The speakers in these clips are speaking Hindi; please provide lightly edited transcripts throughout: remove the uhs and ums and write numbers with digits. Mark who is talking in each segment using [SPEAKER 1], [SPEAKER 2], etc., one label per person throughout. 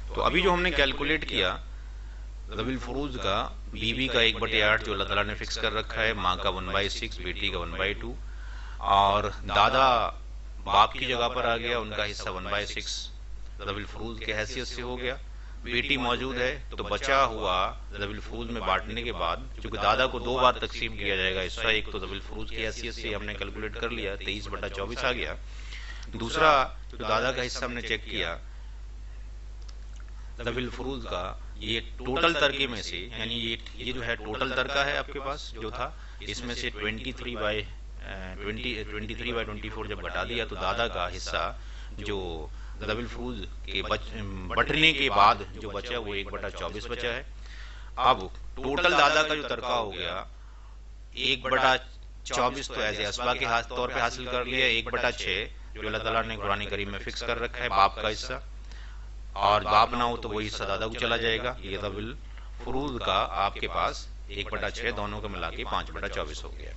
[SPEAKER 1] तो अभी जो हमने कैलकुलेट किया ज़वील फुरूज का, बीवी का 1/8 जो अल्लाह ताला ने फिक्स कर रखा है, माँ का 1/6, बेटी का 1/2, और दादा बाप की जगह पर आ गया, उनका हिस्सा 1/6 ज़वील फुरूज के हैसियत से हो गया। बेटी मौजूद है तो बचा हुआ ज़वील फुरूज में बांटने के बाद, चूंकि दादा को 2 बार तकसीम किया जाएगा हिस्सा, एक तो ज़वील फुरूज की हैसियत से हमने कैलकुलेट कर लिया 23/24 आ गया। दूसरा जो दादा का हिस्सा हमने चेक किया ज़वील फुरूज का, ये टोटल तरके में से, यानी ये जो है टोटल तरका है आपके पास जो था, इसमें से 23/24 जब घटा दिया तो दादा का हिस्सा जो ज़वील फुरूज के बंटने के बाद जो बचा वो 1/24 बचा है। अब टोटल दादा का जो तरका हो गया 1/24 तो ऐसे असबा के तौर पे हासिल कर लिया, 1/6 जो अल्लाह ताला ने कुरान करीम में फिक्स कर रखा है बाप का हिस्सा, और बाप ना हो तो वही हिस्सा दादा को चला जाएगा। ये ज़वील फुरूज का आपके पास 1/6 दोनों को मिला के 5/24 हो गया।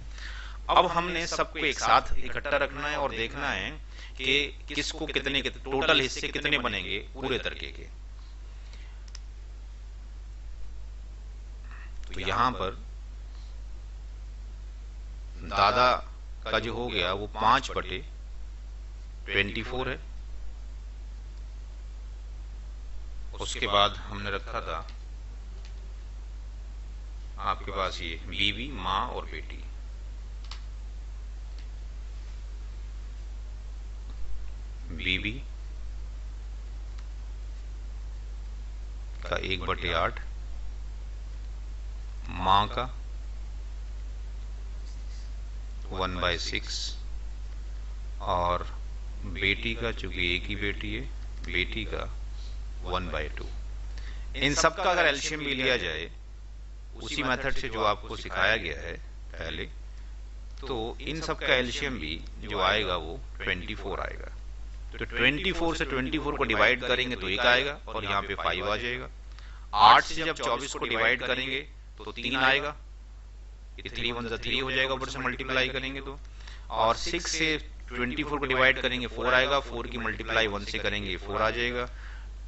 [SPEAKER 1] अब हमने सबको एक साथ इकट्ठा रखना है और देखना है कि किसको कितने टोटल हिस्से कितने बनेंगे पूरे तरके के। तो यहां पर दादा का जो हो गया वो 5/24 है। उसके बाद हमने रखा था आपके पास ये बीवी, माँ और बेटी। बीवी का 1/8, माँ का 1/6 और बेटी का, चूंकि एक ही बेटी है, बेटी का 1/2। इन सब का अगर एलसीएम भी लिया जाए उसी मेथड से जो आपको सिखाया गया है पहले, तो इन सब का एलसीएम भी जो आएगा वो 24 आएगा। तो 24 से 24 को डिवाइड करेंगे तो 1 आएगा और यहाँ पे 5 आ जाएगा। 8 से जब 24 को डिवाइड करेंगे तो 3 आएगा, ये 3 1 3 हो जाएगा, ऊपर से मल्टीप्लाई करेंगे तो। और 6 से 24 को डिवाइड करेंगे 4 आएगा, 4 की मल्टीप्लाई 1 से करेंगे 4 आ जाएगा।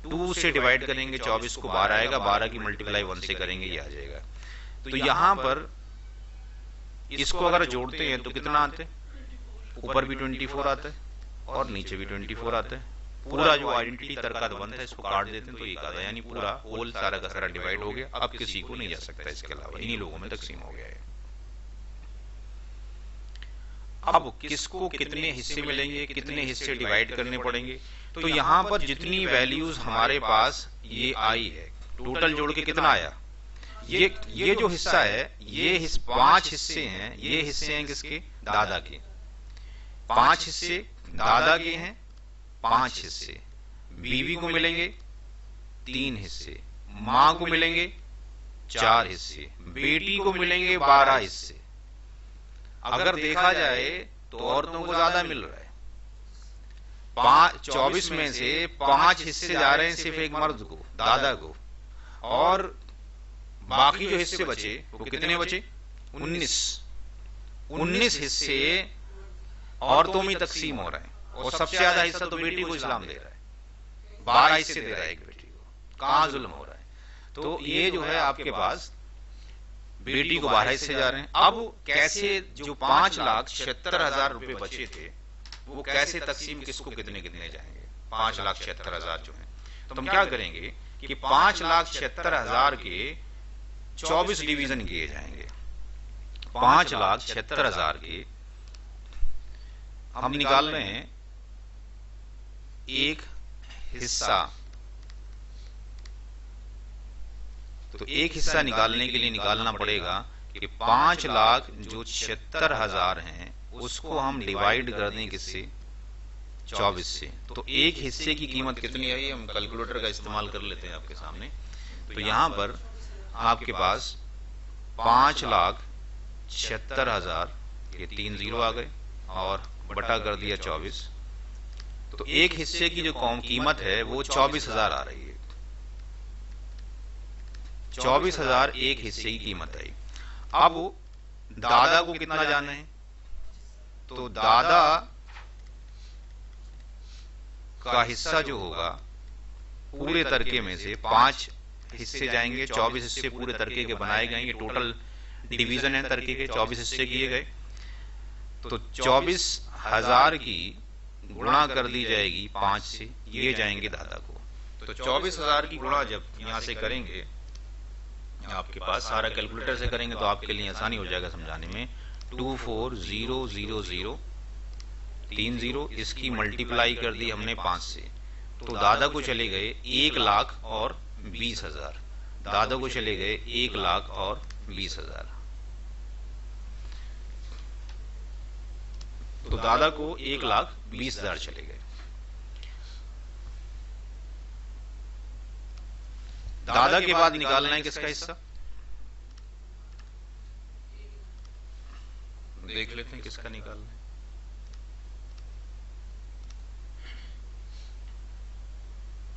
[SPEAKER 1] 2 से डिवाइड करेंगे 24 को 12 आएगा, 12 की मल्टीप्लाई 1 से करेंगे ये आ जाएगा। तो यहां पर इसको अगर जोड़ते हैं तो कितना आता है, ऊपर भी 24 आता है और नीचे भी 24 आता है। पूरा जो आइडेंटिटी तर्का बनता है इसको काट देते हैं तो एक आता है, यानी पूरा होल सारा का सारा डिवाइड हो गया। अब किसी को नहीं जा सकता इसके अलावा, इन्हीं लोगों में तकसीम हो गया है। अब किसको कितने हिस्से मिलेंगे, कितने हिस्से डिवाइड करने पड़ेंगे, तो यहां पर जितनी वैल्यूज हमारे पास ये आई है, टोटल जोड़ के कितना आया, ये जो हिस्सा है ये 5 हिस्से हैं। ये हिस्से हैं किसके, दादा के। 5 हिस्से दादा के हैं, 5 हिस्से बीवी को मिलेंगे, 3 हिस्से मां को मिलेंगे, 4 हिस्से बेटी को मिलेंगे, 12 हिस्से। अगर देखा जाए तो औरतों को ज्यादा मिल रहा है, 24 में से 5 हिस्से जा रहे हैं सिर्फ एक मर्द को, दादा को, और बाकी जो हिस्से बचे वो कितने बचे, 19 हिस्से औरतों में तकसीम हो रहे हैं। और सबसे ज्यादा हिस्सा तो बेटी को इस्लाम दे रहा है, 12 हिस्से दे रहा है एक बेटी को। कहां जुल्म हो रहा है, तो ये जो है आपके पास बेटी को 12 हिस्से जा रहे हैं। अब कैसे जो 5,76,000 रुपए बचे थे वो कैसे तकसीम, किसको कितने कितने जाएंगे, 5,76,000 जो है। तो हम क्या करेंगे कि 5,76,000 के 24 डिवीजन किए जाएंगे। 5,76,000 के हम निकाल रहे हैं एक हिस्सा, तो एक हिस्सा निकालने के लिए निकालना पड़ेगा कि 5,76,000 हैं, उसको हम डिवाइड कर दें किससे, 24 से। तो एक हिस्से की कीमत कितनी आई, हम कैलकुलेटर का इस्तेमाल कर लेते हैं आपके सामने। तो यहां पर आपके पास 5,76,000, ये 3 0 आ गए और बटा कर दिया 24। तो एक हिस्से की जो कीमत है वो 24,000 आ रही है। 24,000 एक हिस्से की कीमत आई। अब दादा को कितना जाना है, तो दादा का हिस्सा जो होगा पूरे तरके में से 5 हिस्से जाएंगे, 24 हिस्से पूरे तरके के बनाए गए। ये टोटल डिवीजन है तरके के, 24 हिस्से किए गए। तो 24,000 की गुणा कर दी जाएगी 5 से, ये जाएंगे दादा को। तो 24,000 की गुणा जब यहां से करेंगे, आपके पास सारा कैलकुलेटर से करेंगे तो आपके लिए आसानी हो जाएगा समझाने में। 24,000 30, इसकी मल्टीप्लाई कर दी हमने 5 से, तो दादा को चले गए 1,20,000। दादा को चले गए 1,20,000। तो दादा को 1,20,000 चले गए। दादा के बाद निकालना है किसका हिस्सा, देख लेते हैं किसका निकालना है।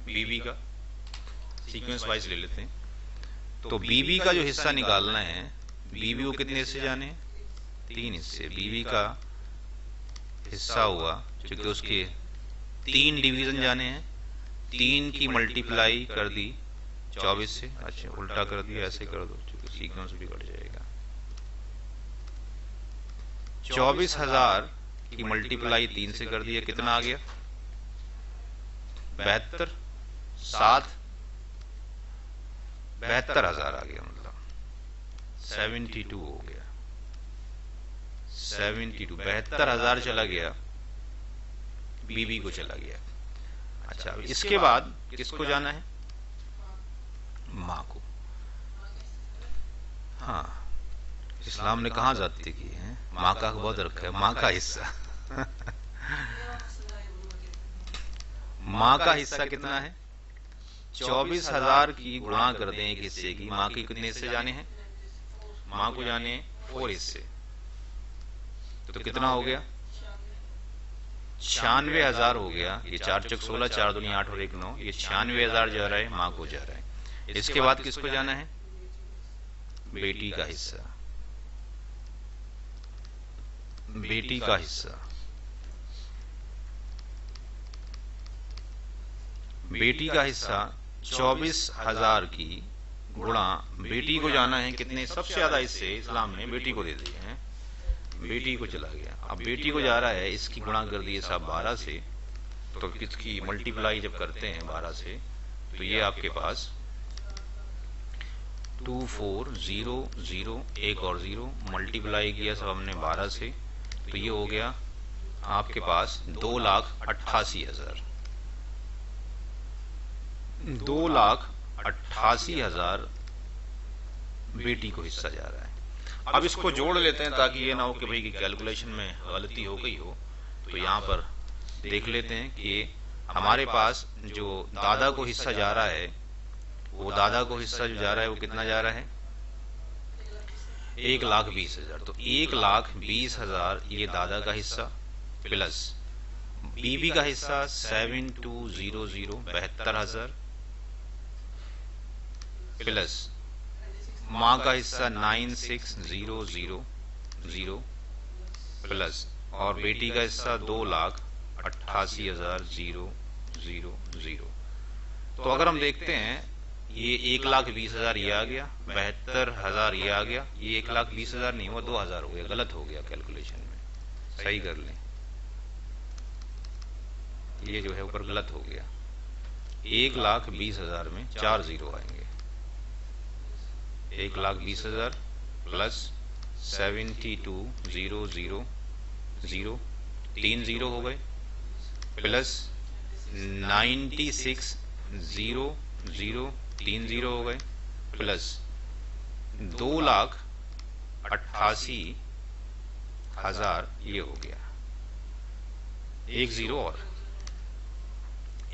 [SPEAKER 1] बीबी का, सीक्वेंस वाइज ले लेते हैं। तो बीबी का जो हिस्सा निकालना है, बीबी को कितने हिस्से जाने हैं, 3 हिस्से। बीबी का हिस्सा हुआ क्योंकि उसके 3 डिवीजन जाने हैं, 3 की मल्टीप्लाई कर दी 24 से। अच्छा उल्टा कर दिया, ऐसे कर दो क्योंकि सीक्वेंस बिगड़ जाएगा। 24,000 की मल्टीप्लाई 3 से कर दिया, कितना आ गया, 72, 7, 72,000 आ गया, मतलब 72 हो गया। 72, 72,000 चला गया, बीबी को चला गया। अच्छा इसके बाद किसको जाना है, माँ को। हाँ इस्लाम ने कहाँ जाती की है, माँ का बहुत रखा है, माँ का हिस्सा। माँ का हिस्सा कितना है, 24,000 की गुणा कर दें एक हिस्से की। माँ के कितने हिस्से जाने हैं, माँ को जाने 4 हिस्से, तो कितना हो गया, 96,000 हो गया। ये 4 चक 16, 4 दूनी 8 और 1 9, ये 96,000 जा रहा है, माँ को जा रहा है। इसके बाद किसको जाना है, बेटी का हिस्सा। बेटी का हिस्सा, बेटी का हिस्सा 24,000 की गुणा, बेटी को जाना है कितने, सबसे ज्यादा हिस्से इस्लाम ने बेटी को दे दिए हैं, बेटी को चला गया। अब बेटी को जा रहा है, इसकी गुणा कर दिए साहब 12 से, तो किसकी मल्टीप्लाई जब करते हैं 12 से, तो ये आपके पास 24,0,0 एक और 0 मल्टीप्लाई किया सब हमने 12 से, तो ये हो गया आपके पास 2,88,000। 2,88,000 बेटी को हिस्सा जा रहा है। अब इसको जोड़ लेते हैं ताकि ये ना हो कि भाई कैलकुलेशन में गलती हो गई हो। तो यहाँ पर देख लेते हैं कि हमारे पास जो दादा को हिस्सा जा रहा है, वो दादा को हिस्सा जो जा रहा है वो कितना जा रहा है, 1,20,000। तो 1,20,000 ये दादा का हिस्सा, प्लस बीबी का हिस्सा 7200 72,000, प्लस माँ का हिस्सा 96,000 प्लस, और बेटी का हिस्सा 2,88,000। तो अगर हम देखते हैं ये 1,20,000 ये आ गया, 72,000 ये आ गया, ये 1,20,000 नहीं हुआ, 2,000 हो गया, गलत हो गया कैलकुलेशन में, सही कर लें। ये जो है ऊपर गलत हो गया, 1,20,000 में 4 0 आएंगे। 1,20,000 प्लस 72,000 3 0 हो गए, प्लस 96,000 3 0 हो गए, प्लस 2,88,000 ये हो गया, 1 0 और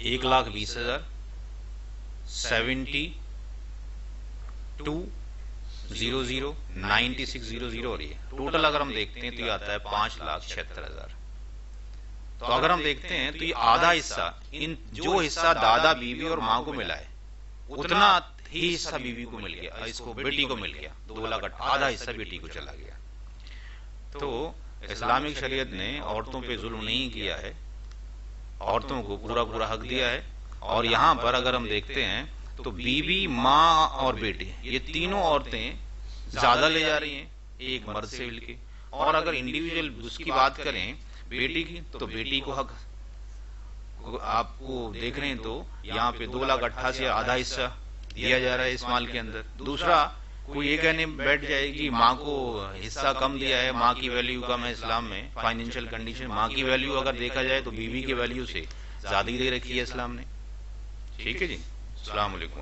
[SPEAKER 1] 1,20,000 72,000 96,000 और ये टोटल अगर हम देखते हैं तो ये आता है 5,76,000। तो अगर हम देखते हैं तो ये आधा हिस्सा, इन जो हिस्सा दादा बीवी और माँ को मिला है उतना ही हिस्सा बीवी को मिल गया, इसको बेटी को मिल गया, 2,00,000 आधा हिस्सा बेटी को चला गया। तो इस्लामिक शरीयत ने औरतों पे जुल्म नहीं किया है, औरतों को पूरा पूरा हक दिया है, और यहां पर अगर हम देखते हैं तो बीवी, माँ और बेटी, ये तीनों औरतें ज्यादा ले जा रही हैं एक मर्द से मिलके। और अगर इंडिविजुअल उसकी बात करें बेटी की, तो बेटी को हक आपको देख रहे हैं तो यहाँ पे 2,88,000 आधा हिस्सा दिया जा रहा है इस माल के अंदर। दूसरा, कोई ये कहने बैठ जाए कि माँ को हिस्सा कम दिया है, माँ की वैल्यू कम है इस्लाम में, फाइनेंशियल कंडीशन, माँ की वैल्यू अगर देखा जाए तो बीवी की वैल्यू से ज्यादा ही दे रखी है इस्लाम ने। ठीक है जी, अस्सलाम वालेकुम।